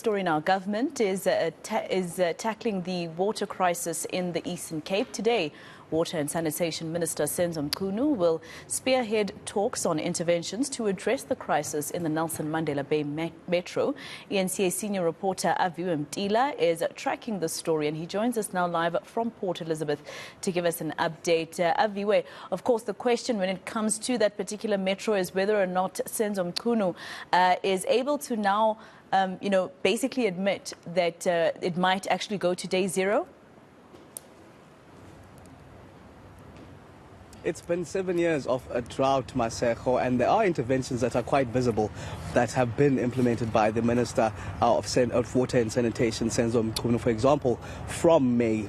story now. Government is tackling the water crisis in the Eastern Cape. Today, Water and Sanitation Minister Senzo Mchunu will spearhead talks on interventions to address the crisis in the Nelson Mandela Bay Metro. eNCA senior reporter Aviwe Mtila is tracking the story, and he joins us now live from Port Elizabeth to give us an update. Aviwe, of course, the question when it comes to that particular metro is whether or not Senzo Mchunu is able to now, basically admit that it might actually go to day zero. It's been 7 years of a drought, Maseko, and there are interventions that are quite visible that have been implemented by the Minister of Water and Sanitation, Senzo Mchunu. For example, from May,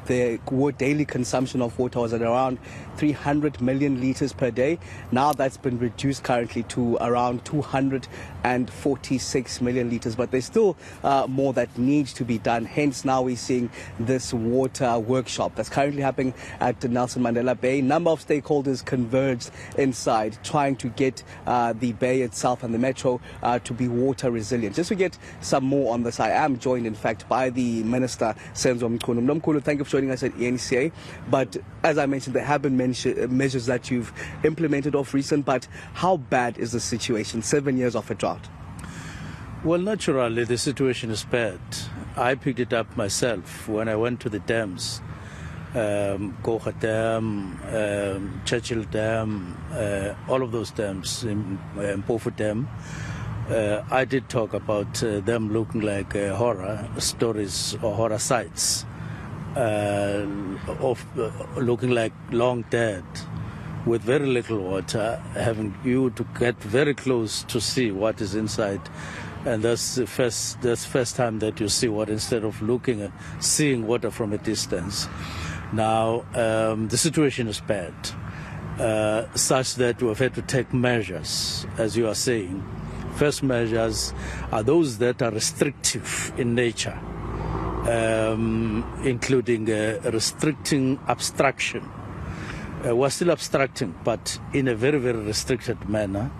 the daily consumption of water was at around 300 million litres per day. Now that's been reduced currently to around 246 million litres, but there's still more that needs to be done. Hence, now we're seeing this water workshop that's currently happening at Nelson Mandela Bay. Number of stakeholders converged inside, trying to get the bay itself and the metro to be water resilient. Just to get some more on this, I am joined, in fact, by the Minister, Senzo Mchunu. Mchunu, thank you for joining us at eNCA. But as I mentioned, there have been measures that you've implemented of recent, but how bad is the situation? 7 years of a drought. Well, naturally, the situation is bad. I picked it up myself when I went to the dams. Kocha Dam, Churchill Dam, all of those dams, Mpofu Dam. I did talk about them looking like horror stories or horror sites, of looking like long dead, with very little water, having you to get very close to see what is inside. And that's the first time that you see what, instead of looking at seeing water from a distance. Now, the situation is bad, such that we've had to take measures, as you are saying. First measures are those that are restrictive in nature, including restricting abstraction. We're still abstracting, but in a very, very restricted manner,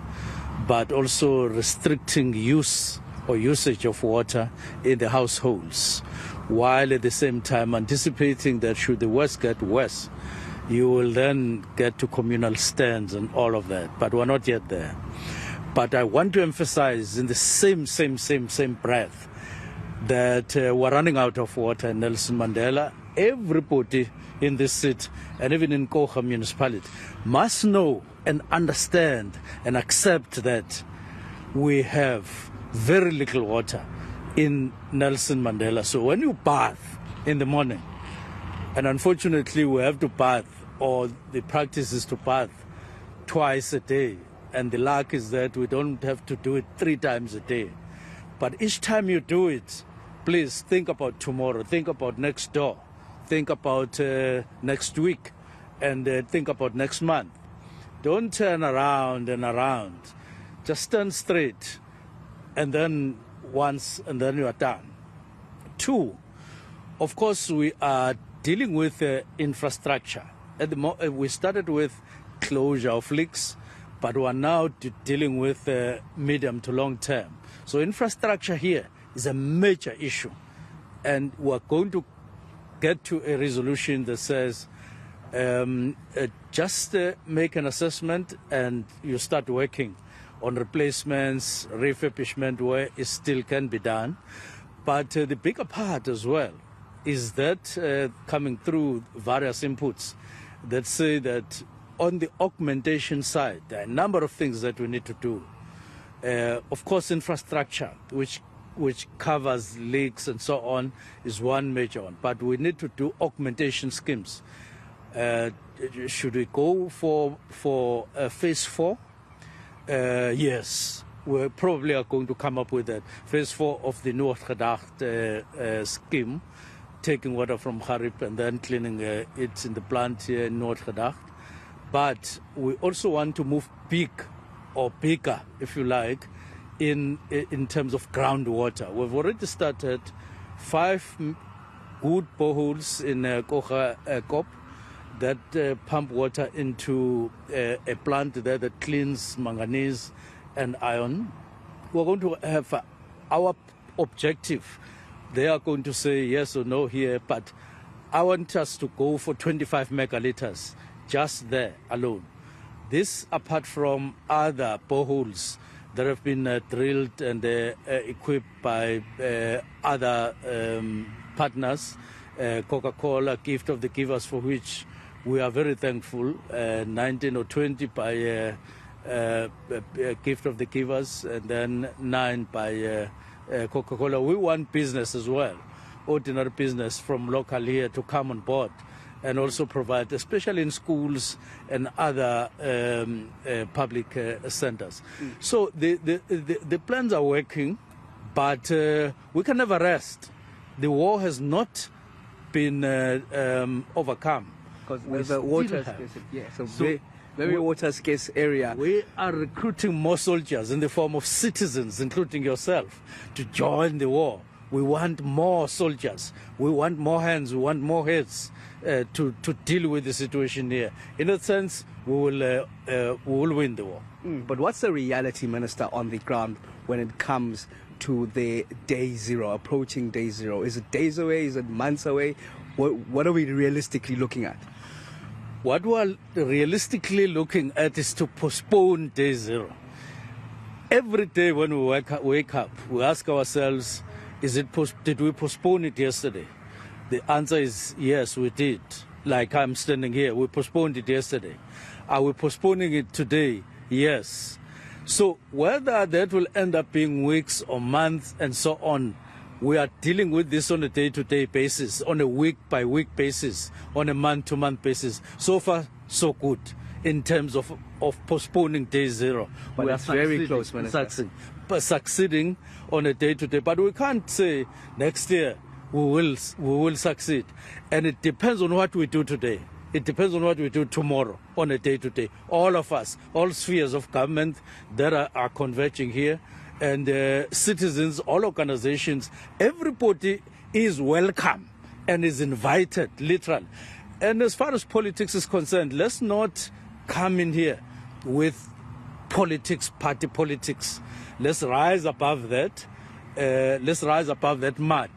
but also restricting use or usage of water in the households, while at the same time anticipating that should the worst get worse, you will then get to communal stands and all of that. But we're not yet there. But I want to emphasize in the same breath that we're running out of water in Nelson Mandela. Everybody in this city, and even in Kocha municipality, must know and understand and accept that we have very little water in Nelson Mandela. So when you bath in the morning, and unfortunately we have to bath, or the practice is to bath twice a day, and the luck is that we don't have to do it 3 times a day. But each time you do it, please think about tomorrow, think about next door, think about next week, and think about next month. Don't turn around and around. Just stand straight, and then once, and then you are done. 2, of course, we are dealing with infrastructure. We started with closure of leaks, but we are now dealing with medium to long term. So infrastructure here is a major issue, and we are going to get to a resolution that says just make an assessment and you start working on replacements, refurbishment where it still can be done. But the bigger part as well is that coming through various inputs that say that on the augmentation side, there are a number of things that we need to do. Of course, infrastructure, which covers leaks and so on, is one major one. But we need to do augmentation schemes. Should we go for phase 4? Yes, we probably are going to come up with that. Phase 4 of the Noordgedacht scheme, taking water from Harip and then cleaning it in the plant here in Noordgedacht. But we also want to move bigger, if you like, in terms of groundwater. We've already started 5 good boreholes in Kocha Kop that pump water into a plant there that cleans manganese and iron. We're going to have our objective. They are going to say yes or no here, but I want us to go for 25 megalitres just there alone. This, apart from other boreholes that have been drilled and equipped by other partners, Coca-Cola, Gift of the Givers, for which we are very thankful, 19 or 20 by Gift of the Givers, and then 9 by Coca-Cola. We want business as well, ordinary business from local here to come on board and also provide, especially in schools and other public centers. So the plans are working, but we can never rest. The war has not been overcome. Because the water scarcity, yeah, so very water scarce area. We are recruiting more soldiers in the form of citizens, including yourself, to join the war. We want more soldiers. We want more hands. We want more heads to deal with the situation here. In that sense, we will win the war. But what's the reality, Minister, on the ground when it comes to the day zero, approaching day zero? Is it days away? Is it months away? What are we realistically looking at? What we are realistically looking at is to postpone day zero. Every day when we wake up, we ask ourselves, did we postpone it yesterday? The answer is yes, we did. Like I'm standing here, we postponed it yesterday. Are we postponing it today? Yes. So whether that will end up being weeks or months and so on, we are dealing with this on a day-to-day basis, on a week-by-week basis, on a month-to-month basis. So far, so good in terms of postponing day zero. But we are very close, Minister. Succeeding on a day-to-day. But we can't say next year we will succeed. And it depends on what we do today. It depends on what we do tomorrow on a day-to-day. All of us, all spheres of government that are converging here, and citizens, all organizations, everybody is welcome and is invited, literally. And as far as politics is concerned, let's not come in here with politics, party politics. Let's rise above that. Let's rise above that mud.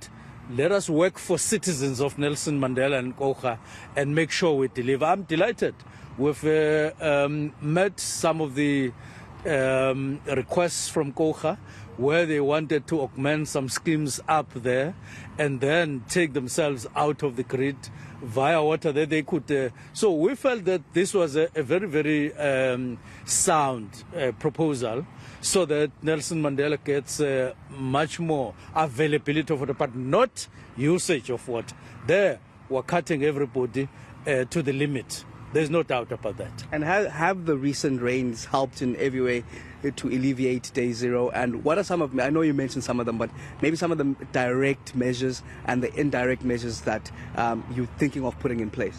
Let us work for citizens of Nelson Mandela and Kocha and make sure we deliver. I'm delighted. We've met some of the requests from Kocha where they wanted to augment some schemes up there and then take themselves out of the grid via water that they could. So we felt that this was a very, very sound proposal so that Nelson Mandela gets much more availability of water, but not usage of water. There, we're cutting everybody to the limit. There's no doubt about that. And have the recent rains helped in every way to alleviate day zero? And what are some of, I know you mentioned some of them, but maybe some of the direct measures and the indirect measures that you're thinking of putting in place?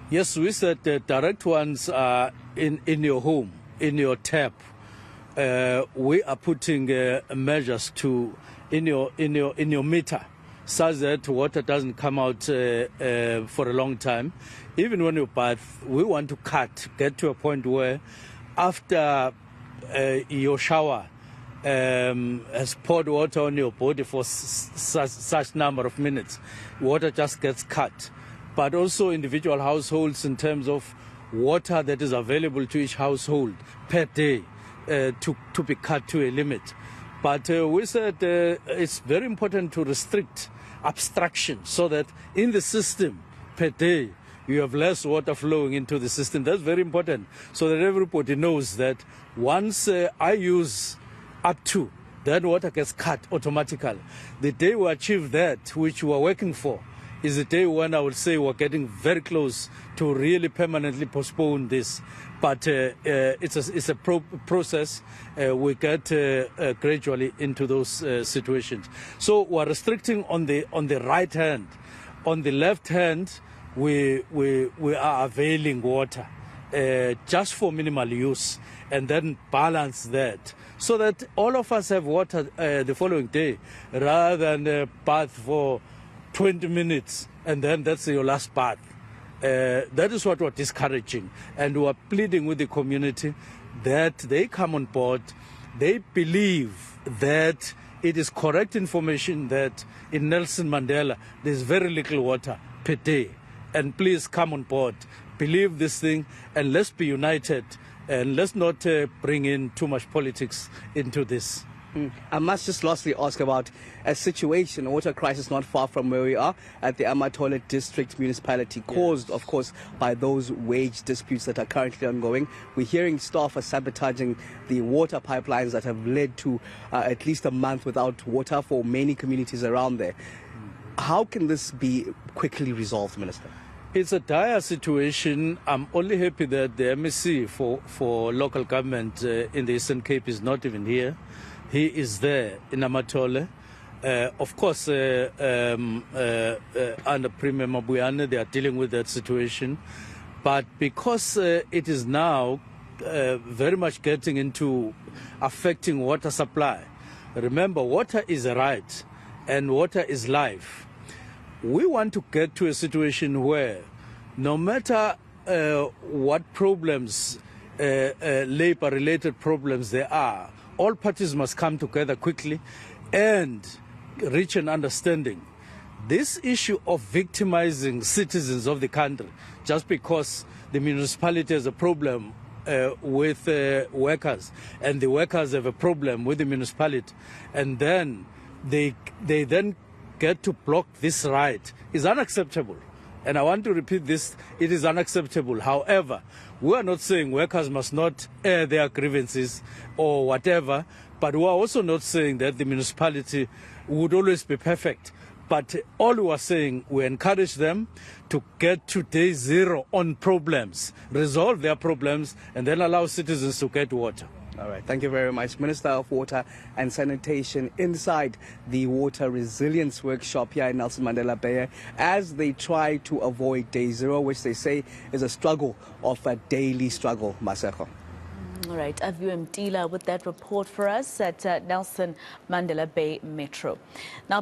Yes, we said the direct ones are in your home, in your tap. We are putting measures to in your meter, such that water doesn't come out for a long time. Even when you bath, we want to get to a point where after your shower has poured water on your body for such number of minutes, water just gets cut. But also individual households in terms of water that is available to each household per day to be cut to a limit. But we said it's very important to restrict abstraction so that in the system per day you have less water flowing into the system. That's very important so that everybody knows that once I use up to, then water gets cut automatically. The day we achieve that, which we are working for, is the day when I would say we're getting very close to really permanently postpone this. But it's a process. We get gradually into those situations. So we're restricting on the right hand. On the left hand, we are availing water just for minimal use, and then balance that so that all of us have water the following day, rather than bath for 20 minutes and then that's your last bath. That is what we're discouraging, and we're pleading with the community that they come on board. They believe that it is correct information that in Nelson Mandela there's very little water per day. And please come on board, believe this thing, and let's be united, and let's not bring in too much politics into this. I must just lastly ask about a situation, a water crisis not far from where we are at the Amatole District Municipality, caused, of course, by those wage disputes that are currently ongoing. We're hearing staff are sabotaging the water pipelines that have led to at least a month without water for many communities around there. How can this be quickly resolved, Minister? It's a dire situation. I'm only happy that the MEC for local government in the Eastern Cape is not even here. He is there in Amatole. Of course, under Premier Mabuyane, they are dealing with that situation. But because it is now very much getting into affecting water supply, remember, water is a right and water is life. We want to get to a situation where no matter what problems, labor-related problems there are, all parties must come together quickly and reach an understanding. This issue of victimizing citizens of the country just because the municipality has a problem with workers and the workers have a problem with the municipality, and then they then get to block this right is unacceptable. And I want to repeat this, it is unacceptable. However, we are not saying workers must not air their grievances or whatever, but we are also not saying that the municipality would always be perfect. But all we are saying, we encourage them to get to day zero on problems, resolve their problems, and then allow citizens to get water. All right, thank you very much. Minister of Water and Sanitation inside the Water Resilience Workshop here in Nelson Mandela Bay as they try to avoid day zero, which they say is a struggle of a daily struggle, Maseko. All right, Aviwe Mtila with that report for us at Nelson Mandela Bay Metro. Now.